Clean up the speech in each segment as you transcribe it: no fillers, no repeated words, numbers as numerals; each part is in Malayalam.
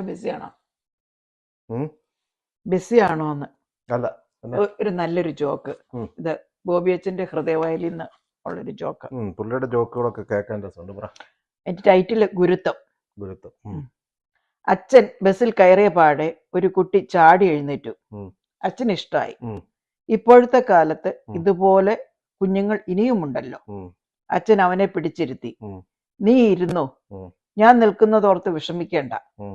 ബിസിയാണോ ഉം? ബിസിയാണോ എന്ന് അല്ല പിന്നെ ഒരു നല്ലൊരു ജോക്ക്. ഉം. ഇത് ബോബി അച്ഛന്റെ ഹൃദയവയലിൽ നിന്ന് ഉള്ളൊരു ജോക്ക്. പുള്ളിയുടെ ജോക്കുകളൊക്കെ കേൾക്കാൻ രസമുണ്ട്. പറ. എന്റെ ടൈറ്റില് ഗുരുത്വം. ഗുരുത്വം. അച്ഛൻ ബസ്സിൽ കയറിയ പാടെ ഒരു കുട്ടി ചാടി എഴുന്നേറ്റു. ഉം. അച്ഛന് ഇഷ്ടമായി. ഉം. ഇപ്പോഴത്തെ കാലത്ത് ഉം. ഇതുപോലെ കുഞ്ഞുങ്ങൾ ഇനിയുമുണ്ടല്ലോ. ഉം. അച്ഛൻ അവനെ പിടിച്ചിരുത്തി. ഉം. നീ ഇരുന്നോ, ഉം. ഞാൻ നിൽക്കുന്നതോർത്ത് വിഷമിക്കേണ്ട. ഉം.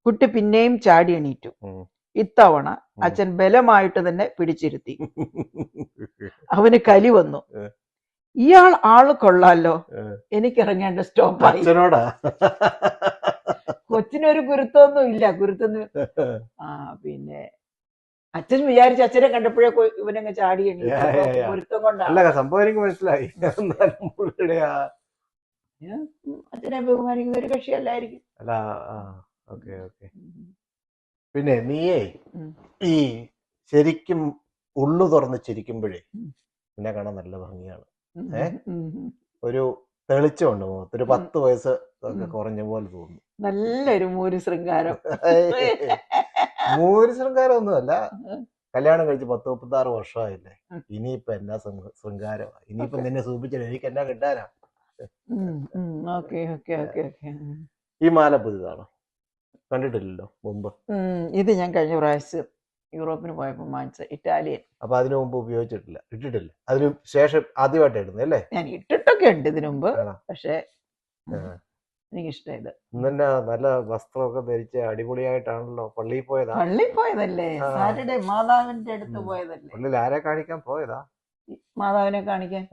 കുട്ടി പിന്നെയും ചാടി എണീറ്റു. ഉം. ഇത്തവണ അച്ഛൻ ബലമായിട്ട് തന്നെ പിടിച്ചിരുത്തി. അവന് കലി വന്നു. ഇയാൾ ആള് കൊള്ളാലോ, എനിക്ക് ഇറങ്ങേണ്ട സ്റ്റോപ്പായി. അച്ഛനോടാ? കൊച്ചിനൊരു ഗുരുത്വമൊന്നും ഇല്ല. ഗുരുത്വം പിന്നെ അച്ഛൻ വിചാരിച്ച അച്ഛനെ കണ്ടപ്പോഴേ ഇവനങ്ങ് ചാടി എണീറ്റു. ഗുരുത്വം കൊണ്ടാണ്. അല്ല, സംഭവം എനിക്ക് മനസ്സിലായി. അച്ഛനെ ബഹുമാനിക്കുന്ന ഒരു കക്ഷിയല്ലായിരിക്കും. അല്ല, ഓക്കെ ഓക്കെ. പിന്നെ നീയേ ഈ ശരിക്കും ഉള്ളു തുറന്ന് ചിരിക്കുമ്പോഴേ എന്നെ കാണാൻ നല്ല ഭംഗിയാണ്. ഒരു തെളിച്ചമുണ്ട് മുഖത്ത്. ഒരു 10 വയസ്സ് ഒക്കെ കുറഞ്ഞ പോലെ തോന്നുന്നു. നല്ലൊരു മൂര് ശൃംഗാരം. മൂര് ശൃംഗാരം ഒന്നുമല്ല. കല്യാണം കഴിച്ച് 36 വർഷമായില്ലേ. ഇനിയിപ്പൊ എന്നാ ശൃംഗാരമാണ്. ഇനിയിപ്പൊ നിന്നെ സൂചിപ്പിച്ചില്ല, എനിക്ക് എന്നാ കിട്ടാനാ. ഈ മാല പുതിയതാണോ? കണ്ടിട്ടില്ലല്ലോ മുമ്പ്. ഇത് ഞാൻ കഴിഞ്ഞ പ്രാവശ്യം യൂറോപ്പിന് പോയപ്പോ വാങ്ങിച്ച ഇറ്റാലിയൻ. അപ്പൊ അതിനു മുമ്പ് ഉപയോഗിച്ചിട്ടില്ല, ഇട്ടിട്ടില്ല. അതിനു ശേഷം ആദ്യമായിട്ട് ഇടുന്നത് അല്ലേ? ഞാൻ ഇട്ടിട്ടൊക്കെ ഉണ്ട് ഇതിനു മുമ്പ്, പക്ഷെ എനിക്കിഷ്ടമായത്. ഇന്നെ നല്ല വസ്ത്രമൊക്കെ ധരിച്ച് അടിപൊളിയായിട്ടാണല്ലോ പള്ളിയിൽ പോയതാ. പള്ളിയിൽ പോയതല്ലേ? സാറ്റർഡേ മാതാവിന്റെ അടുത്ത് പോയതല്ലേ? പള്ളിയിൽ ആരെ കാണിക്കാൻ പോയതാ? മാതാവിനെ കാണിക്കാൻ.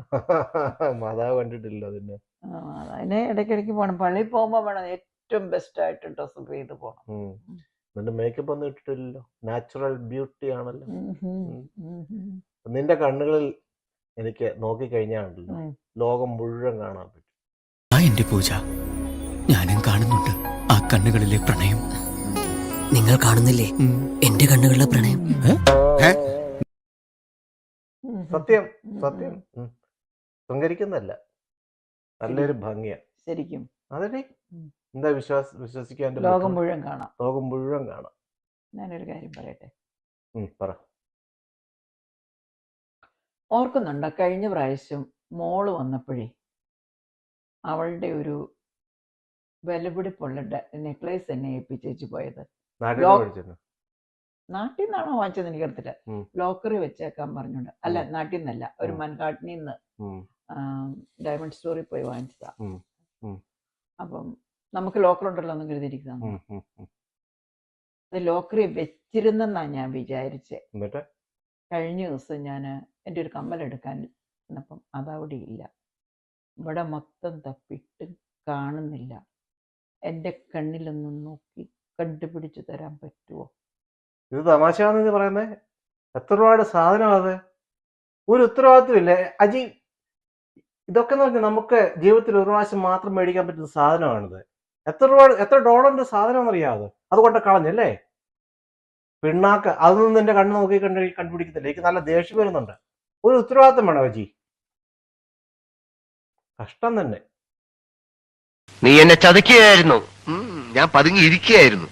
മാതാവ് കണ്ടിട്ടില്ല അതിന്. മാതാവിനെ ഇടയ്ക്കിടയ്ക്ക് പോകണം. പള്ളിയിൽ പോകുമ്പോ വേണം ഏറ്റവും ബെസ്റ്റ് ആയിട്ട് ഡ്രസ്സ് ചെയ്ത് പോകണം. എന്നിട്ട് മേക്കപ്പ് ഒന്നും ഇട്ടിട്ടില്ലല്ലോ. നാച്ചുറൽ ബ്യൂട്ടി ആണല്ലോ. നിന്റെ കണ്ണുകളിൽ എനിക്ക് നോക്കിക്കഴിഞ്ഞാണല്ലോ ലോകം മുഴുവൻ കാണാൻ പറ്റും. എന്റെ പൂജ, ഞാനും കാണുന്നുണ്ട് ആ കണ്ണുകളിലെ പ്രണയം. നിങ്ങൾ കാണുന്നില്ലേ എന്റെ കണ്ണുകളിലെ പ്രണയം? സത്യം സത്യം. ശൃംഗരിക്കുന്നല്ല, നല്ലൊരു ഭംഗിയാ ശരിക്കും. അതെ. എന്താ വിശ്വസിക്കാൻ? ലോകം മുഴുവൻ കാണാം. ലോകം മുഴുവൻ കാണാം. ഞാനൊരു കാര്യം പറയട്ടെ. പറ. ഓർക്കുന്നുണ്ടോ കഴിഞ്ഞ പ്രാവശ്യം മോള് വന്നപ്പോഴേ അവളുടെ ഒരു വിലപിടിപ്പുള്ള നെക്ലേസ് എന്നെ ഏൽപ്പിച്ചേച്ച് പോയത്? നാട്ടിൽ നിന്നാണോ വാങ്ങിച്ചത് എനിക്കറിയത്തില്ല. ലോക്കറി വെച്ചേക്കാൻ പറഞ്ഞോണ്ട്. അല്ല, നാട്ടിൽ നിന്നല്ല, ഒരു മൻകാട്ടിനിൽ നിന്ന് ഡയമണ്ട് സ്റ്റോറിൽ പോയി വാങ്ങിച്ചതാ. അപ്പം നമുക്ക് ലോക്കർ ഉണ്ടല്ലോ എന്ന് കരുതിയിരിക്കുന്നതാണ്. അത് ലോക്കറി വെച്ചിരുന്നെന്നാ ഞാൻ വിചാരിച്ചേ. കഴിഞ്ഞ ദിവസം ഞാൻ എൻ്റെ ഒരു കമ്മലെടുക്കാൻ എന്നപ്പം അതവിടെ ഇല്ല. ഇവിടെ മൊത്തം തപ്പിട്ട് കാണുന്നില്ല. എൻ്റെ കണ്ണിലൊന്നും നോക്കി കണ്ടുപിടിച്ചു തരാൻ പറ്റുമോ? ഇത് തമാശയാണെന്ന് പറയുന്നേ. എത്ര രൂപയുടെ സാധനം അത്? ഒരു ഉത്തരവാദിത്വം ഇല്ലേ അജി? ഇതൊക്കെ എന്ന് പറഞ്ഞാൽ നമുക്ക് ജീവിതത്തിൽ ഒരു പ്രാവശ്യം മാത്രം മേടിക്കാൻ പറ്റുന്ന സാധനമാണിത്. എത്ര ഡോളറിന്റെ സാധനം അറിയാതെ അതുകൊണ്ട് കളഞ്ഞല്ലേ പിണ്ണാക്ക്. അതൊന്നും നിന്റെ കണ്ണ് നോക്കി കണ്ടുപിടിക്കത്തില്ല. എനിക്ക് നല്ല ദേഷ്യം വരുന്നുണ്ട്. ഒരു ഉത്തരവാദിത്വം വേണം അജി. കഷ്ടം തന്നെ. നീ എന്നെ ചതിക്കുകയായിരുന്നു. ഞാൻ പതുങ്ങിയിരിക്കുകയായിരുന്നു.